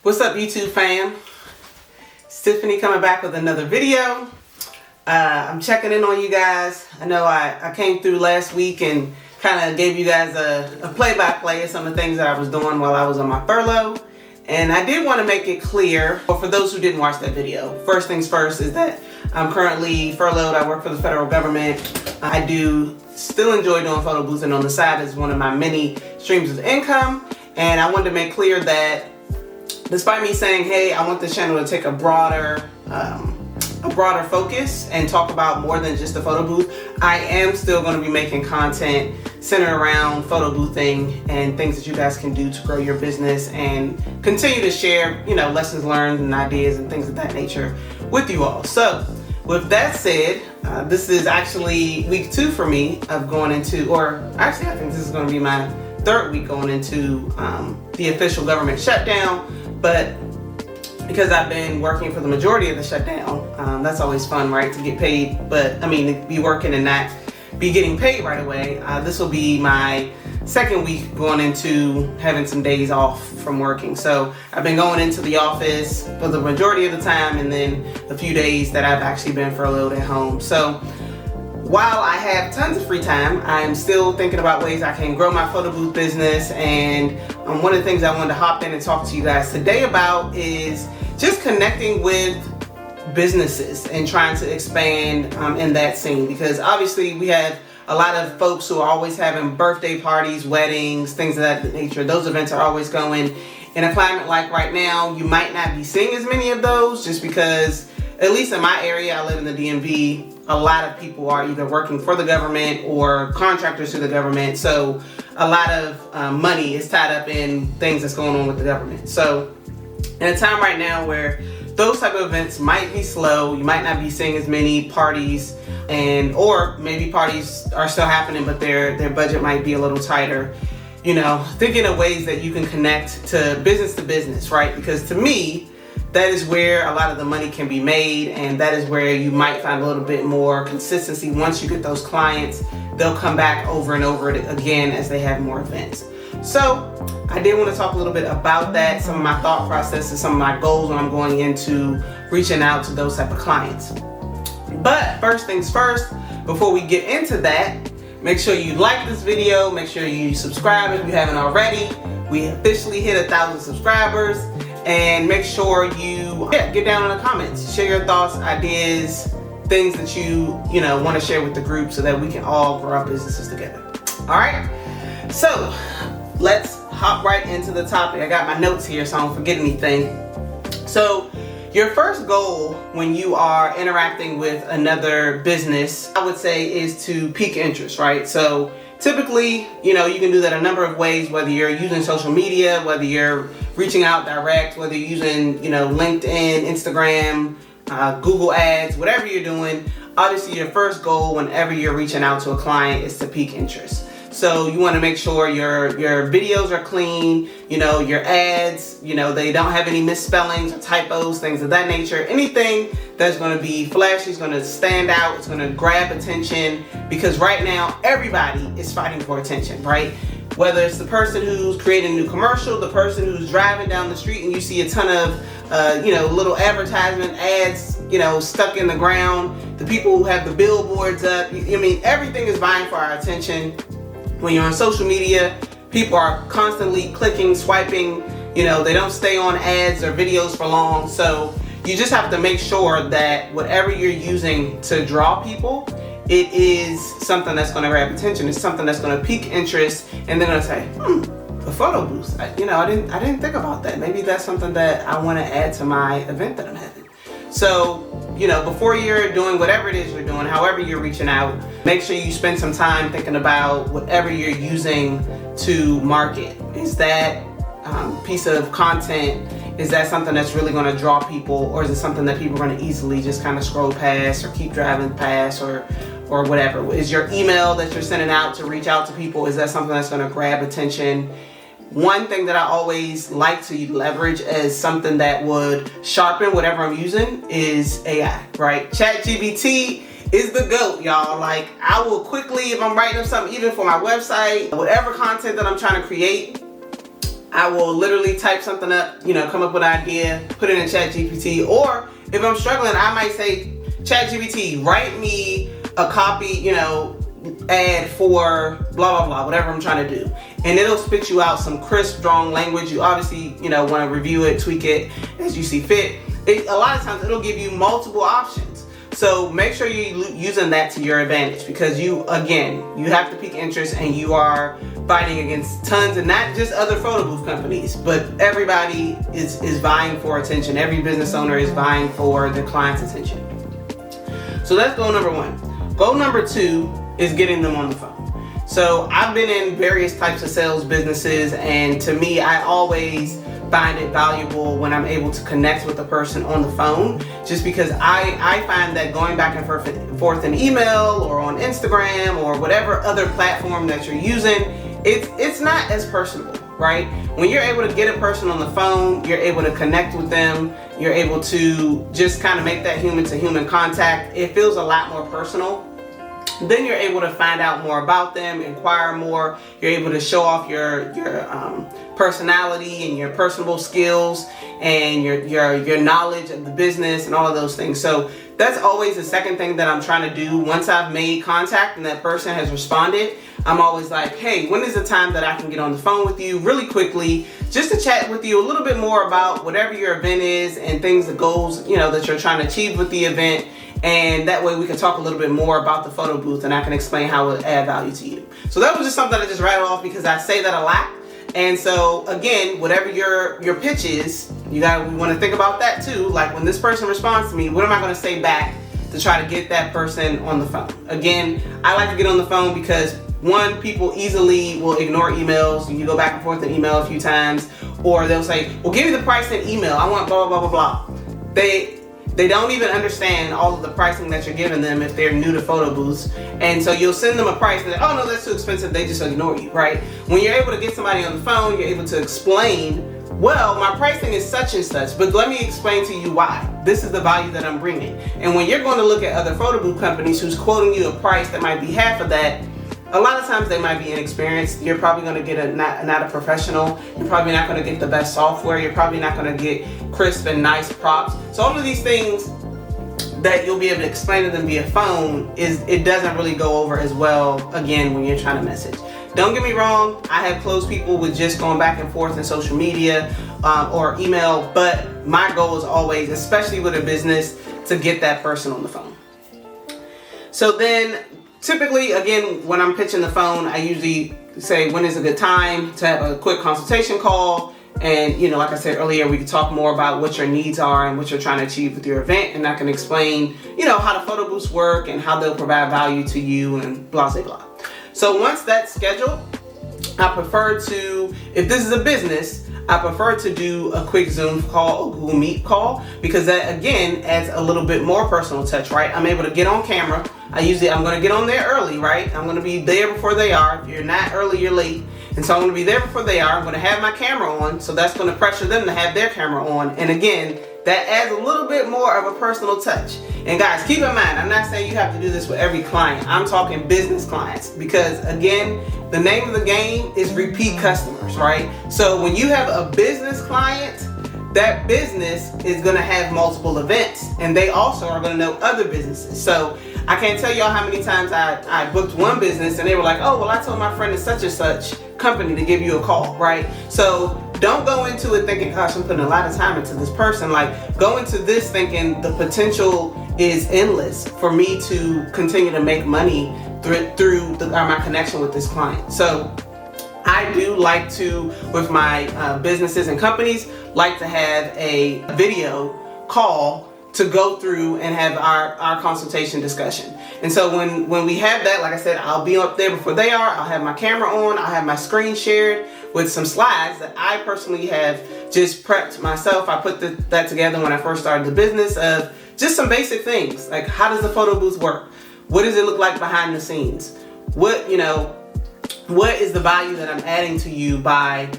What's up, YouTube fam? It's Tiffany coming back with another video. I'm checking in on you guys. I know I came through last week and kind of gave you guys a play-by-play of some of the things that I was doing while I was on my furlough. And I did want to make it clear, but for those who didn't watch that video, first things first is that I'm currently furloughed. I work for the federal government. I do still enjoy doing photo boothing on the side as one of my many streams of income. And I wanted to make clear that despite me saying, hey, I want this channel to take a broader focus and talk about more than just the photo booth, I am still going to be making content centered around photo boothing and things that you guys can do to grow your business and continue to share, lessons learned and ideas and things of that nature with you all. So with that said, this is actually week 2 for me of going into, or actually I think this is going to be my 3rd week going into the official government shutdown. But because I've been working for the majority of the shutdown, that's always fun, right? To get paid, but I mean, to be working and not be getting paid right away. This will be my 2nd week going into having some days off from working. So I've been going into the office for the majority of the time, and then a few days that I've actually been furloughed at home. So while I have tons of free time, I'm still thinking about ways I can grow my photo booth business. And one of the things I wanted to hop in and talk to you guys today about is just connecting with businesses and trying to expand in that scene. Because obviously we have a lot of folks who are always having birthday parties, weddings, things of that nature. Those events are always going. In a climate like right now, you might not be seeing as many of those just because, at least in my area, I live in the DMV, a lot of people are either working for the government or contractors to the government. So a lot of money is tied up in things that's going on with the government. So in a time right now where those type of events might be slow, you might not be seeing as many parties, or maybe parties are still happening, but their budget might be a little tighter. Thinking of ways that you can connect to business, right? Because to me, that is where a lot of the money can be made, and that is where you might find a little bit more consistency. Once you get those clients, they'll come back over and over again as they have more events. So I did want to talk a little bit about that, some of my thought processes, some of my goals when I'm going into reaching out to those type of clients. But first things first, before we get into that, make sure you like this video, make sure you subscribe if you haven't already. We officially hit 1,000 subscribers. And make sure you get down in the comments, share your thoughts, ideas, things that you want to share with the group so that we can all grow our businesses together. All right, so let's hop right into the topic. I got my notes here so I don't forget anything. So your first goal when you are interacting with another business, I would say, is to pique interest, right? So typically, you can do that a number of ways, whether you're using social media, whether you're reaching out direct, whether you're using, LinkedIn, Instagram, Google ads, whatever you're doing. Obviously, your first goal whenever you're reaching out to a client is to pique interest. So you want to make sure your videos are clean, your ads, they don't have any misspellings or typos, things of that nature. Anything that's going to be flashy is going to stand out. It's going to grab attention, because right now everybody is fighting for attention, right? Whether it's the person who's creating a new commercial, the person who's driving down the street and you see a ton of, little advertisement ads, stuck in the ground, the people who have the billboards up. Everything is vying for our attention. When you're on social media, people are constantly clicking, swiping, they don't stay on ads or videos for long. So you just have to make sure that whatever you're using to draw people, it is something that's going to grab attention. It's something that's going to pique interest, and they're going to say, a photo booth. I didn't think about that. Maybe that's something that I want to add to my event that I'm having. So, before you're doing whatever it is you're doing, however you're reaching out, make sure you spend some time thinking about whatever you're using to market. Is that piece of content, is that something that's really going to draw people, or is it something that people are going to easily just kind of scroll past or keep driving past or whatever? Is your email that you're sending out to reach out to people, is that something that's going to grab attention? One thing that I always like to leverage as something that would sharpen whatever I'm using is AI, right? ChatGPT is the GOAT, y'all. Like, I will quickly, if I'm writing something, even for my website, whatever content that I'm trying to create, I will literally type something up, come up with an idea, put it in ChatGPT, or if I'm struggling, I might say, ChatGPT, write me a copy, ad for blah, blah, blah, whatever I'm trying to do. And it'll spit you out some crisp, strong language. You obviously, want to review it, tweak it as you see fit. A lot of times it'll give you multiple options. So make sure you're using that to your advantage, because you have to pique interest, and you are fighting against tons, and not just other photo booth companies, but everybody is vying for attention. Every business owner is vying for the client's attention. So that's goal number one. Goal number two is getting them on the phone. So I've been in various types of sales businesses, and to me, I always find it valuable when I'm able to connect with the person on the phone, just because I find that going back and forth in email or on Instagram or whatever other platform that you're using, it's not as personable, right? When you're able to get a person on the phone, you're able to connect with them, you're able to just kind of make that human to human contact. It feels a lot more personal. Then you're able to find out more about them, inquire more. You're able to show off your personality and your personable skills and your knowledge of the business and all of those things. So that's always the second thing that I'm trying to do. Once I've made contact and that person has responded, I'm always like, hey, when is the time that I can get on the phone with you really quickly, just to chat with you a little bit more about whatever your event is and things, the goals, that you're trying to achieve with the event. And that way we can talk a little bit more about the photo booth, and I can explain how it will add value to you. So that was just something I just rattled off because I say that a lot. And so again, whatever your pitch is, we want to think about that too. Like when this person responds to me, what am I going to say back to try to get that person on the phone? Again, I like to get on the phone because one, people easily will ignore emails, and you go back and forth in email a few times, or they'll say, well, give me the price in email. I want blah, blah, blah, blah, blah. They don't even understand all of the pricing that you're giving them if they're new to photo booths. And so you'll send them a price and they're, oh no, that's too expensive. They just ignore you, right? When you're able to get somebody on the phone, you're able to explain, well, my pricing is such and such, but let me explain to you why. This is the value that I'm bringing. And when you're going to look at other photo booth companies who's quoting you a price that might be half of that, a lot of times they might be inexperienced. You're probably going to get not a professional. You're probably not going to get the best software. You're probably not going to get crisp and nice props. So all of these things that you'll be able to explain to them via phone, it doesn't really go over as well, again, when you're trying to message. Don't get me wrong, I have closed people with just going back and forth in social media or email, but my goal is always, especially with a business, to get that person on the phone. So then, typically, again, when I'm pitching the phone, I usually say when is a good time to have a quick consultation call. And, like I said earlier, we can talk more about what your needs are and what you're trying to achieve with your event. And I can explain, how the photo booths work and how they'll provide value to you and blah, blah, blah. So once that's scheduled, I prefer to, if this is a business, I prefer to do a quick Zoom call or Google Meet call, because that, again, adds a little bit more personal touch, right? I'm able to get on camera. I'm going to get on there early, right? I'm going to be there before they are. If you're not early, you're late. And so I'm going to be there before they are. I'm going to have my camera on. So that's going to pressure them to have their camera on. And again, that adds a little bit more of a personal touch. And guys, keep in mind, I'm not saying you have to do this with every client. I'm talking business clients, because again, the name of the game is repeat customers, right? So when you have a business client, that business is going to have multiple events, and they also are going to know other businesses. So I can't tell y'all how many times I booked one business and they were like, oh, well, I told my friend in such and such company to give you a call, right? So don't go into it thinking, gosh, I'm putting a lot of time into this person. Like, go into this thinking the potential is endless for me to continue to make money through my connection with this client. So I do like to, with my businesses and companies, like to have a video call to go through and have our consultation discussion. And so when we have that, like I said, I'll be up there before they are. I'll have my camera on. I'll have my screen shared with some slides that I personally have just prepped myself. I put that together when I first started the business, of just some basic things, like how does the photo booth work? What does it look like behind the scenes? What is the value that I'm adding to you by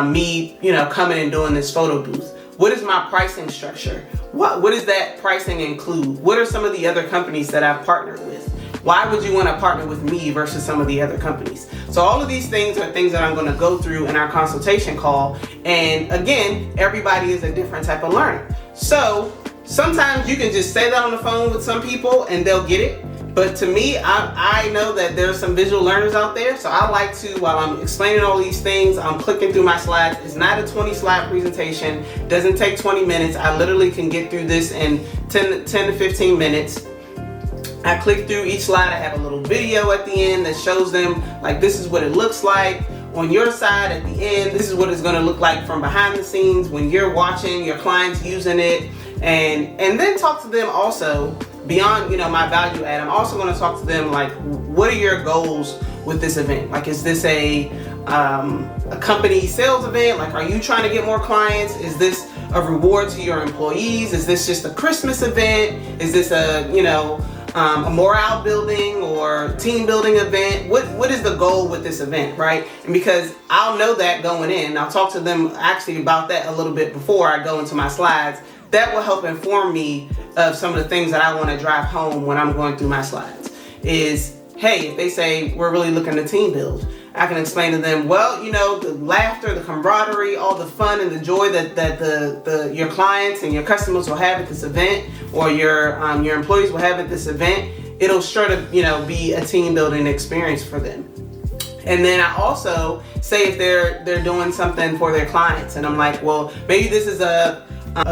me, coming and doing this photo booth? What is my pricing structure? What does that pricing include? What are some of the other companies that I've partnered with? Why would you want to partner with me versus some of the other companies? So all of these things are things that I'm going to go through in our consultation call. And again, everybody is a different type of learner. So sometimes you can just say that on the phone with some people and they'll get it. But to me, I know that there's some visual learners out there. So I like to, while I'm explaining all these things, I'm clicking through my slides. It's not a 20 slide presentation. It doesn't take 20 minutes. I literally can get through this in 10 to 15 minutes. I click through each slide. I have a little video at the end that shows them, like, this is what it looks like on your side at the end. This is what it's going to look like from behind the scenes when you're watching your clients using it. And then talk to them also beyond, you know, my value add. I'm also going to talk to them like, what are your goals with this event? Like, is this a company sales event? Like, are you trying to get more clients? Is this a reward to your employees? Is this just a Christmas event? Is this a, you know, a morale building or team building event? What is the goal with this event, right? And because I'll know that going in, I'll talk to them actually about that a little bit before I go into my slides. That will help inform me of some of the things that I want to drive home when I'm going through my slides. Is, hey, if they say we're really looking to team build, I can explain to them, well, you know, the laughter, the camaraderie, all the fun and the joy that your clients and your customers will have at this event, or your employees will have at this event, it'll sure to, you know, be a team building experience for them. And then I also say if they're doing something for their clients, and I'm like, well, maybe this is a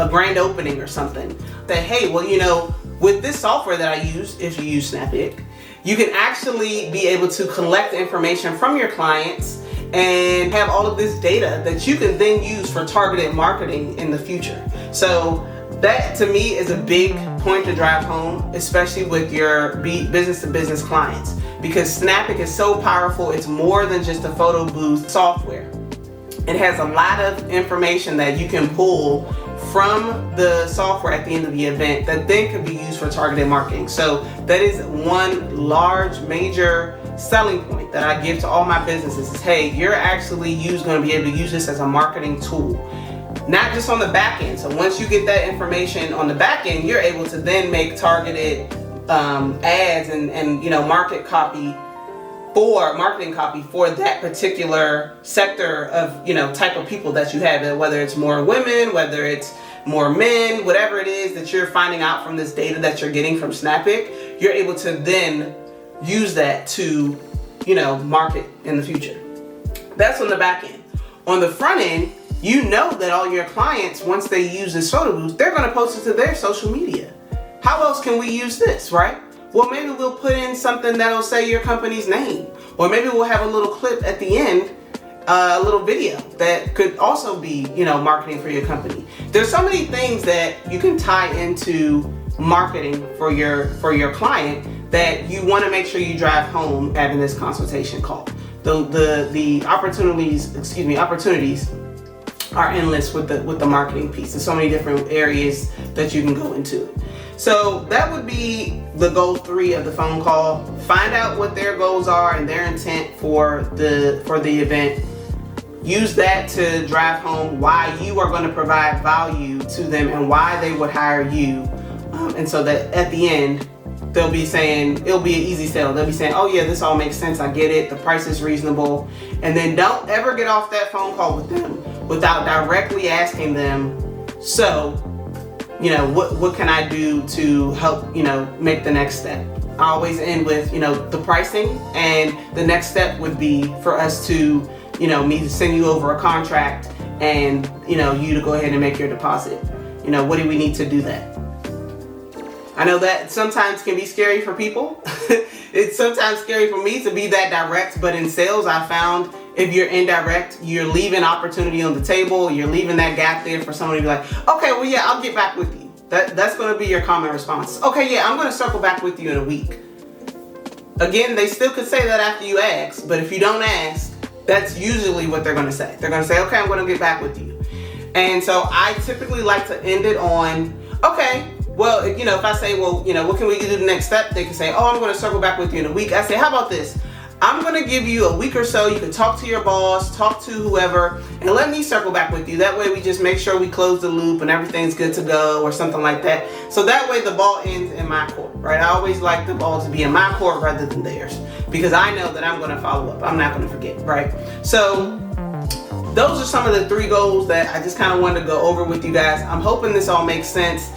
grand opening or something. That, hey, well, you know, with this software that I use, if you use Snappic, you can actually be able to collect information from your clients and have all of this data that you can then use for targeted marketing in the future. So that to me is a big point to drive home, especially with your business to business clients, because Snappic is so powerful. It's more than just a photo booth software. It has a lot of information that you can pull from the software at the end of the event that then could be used for targeted marketing. So that is one large major selling point that I give to all my businesses is, hey, you're actually going to be able to use this as a marketing tool, not just on the back end. So once you get that information on the back end, you're able to then make targeted ads and you know, marketing copy for that particular sector of, you know, type of people that you have, whether it's more women, whether it's more men, whatever it is that you're finding out from this data that you're getting from Snappic, you're able to then use that to, you know, market in the future. That's on the back end. On the front end, you know that all your clients, once they use this photo booth, they're going to post it to their social media. How else can we use this, right? Well, maybe we'll put in something that'll say your company's name, or maybe we'll have a little clip at the end, a little video that could also be, you know, marketing for your company. There's so many things that you can tie into marketing for your client that you want to make sure you drive home having this consultation call. The opportunities are endless with the marketing piece. There's so many different areas that you can go into it. So that would be the goal 3 of the phone call. Find out what their goals are and their intent for the event. Use that to drive home why you are going to provide value to them and why they would hire you. And so that at the end, they'll be saying, it'll be an easy sell. They'll be saying, oh yeah, this all makes sense. I get it. The price is reasonable. And then don't ever get off that phone call with them without directly asking them, so, you know, what can I do to help, you know, make the next step? I always end with, you know, the pricing, and the next step would be for us to, you know, me to send you over a contract and, you know, you to go ahead and make your deposit. You know, what do we need to do that? I know that sometimes can be scary for people. It's sometimes scary for me to be that direct, but in sales I found if you're indirect, you're leaving opportunity on the table, you're leaving that gap there for someone to be like, okay, well yeah, I'll get back with you. That's going to be your common response. Okay, yeah, I'm going to circle back with you in a week. Again, they still could say that after you ask, but if you don't ask, that's usually what they're going to say. They're going to say, okay, I'm going to get back with you. And so I typically like to end it on, okay, well, if I say, well, what can we do the next step? They can say, oh, I'm going to circle back with you in a week. I say, how about this? I'm going to give you a week or so. You can talk to your boss, talk to whoever, and let me circle back with you. That way we just make sure we close the loop and everything's good to go or something like that. So that way the ball ends in my court, right? I always like the ball to be in my court rather than theirs, because I know that I'm going to follow up. I'm not going to forget, right? So those are some of the 3 goals that I just kind of wanted to go over with you guys. I'm hoping this all makes sense.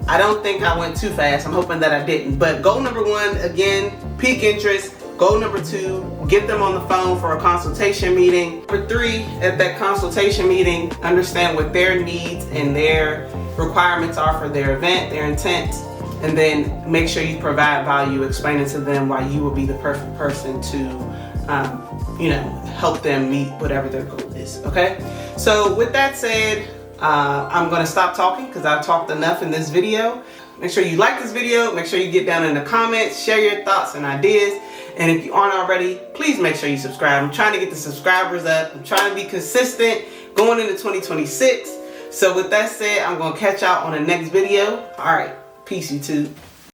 I don't think I went too fast. I'm hoping that I didn't. But goal number 1, again, peak interest. Goal number 2, get them on the phone for a consultation meeting. Number 3, at that consultation meeting, understand what their needs and their requirements are for their event, their intent, and then make sure you provide value, explaining to them why you will be the perfect person to, help them meet whatever their goal is, okay? So with that said, I'm gonna stop talking because I've talked enough in this video. Make sure you like this video, make sure you get down in the comments, share your thoughts and ideas. And if you aren't already, please make sure you subscribe. I'm trying to get the subscribers up. I'm trying to be consistent going into 2026. So with that said, I'm going to catch y'all on the next video. All right. Peace, YouTube.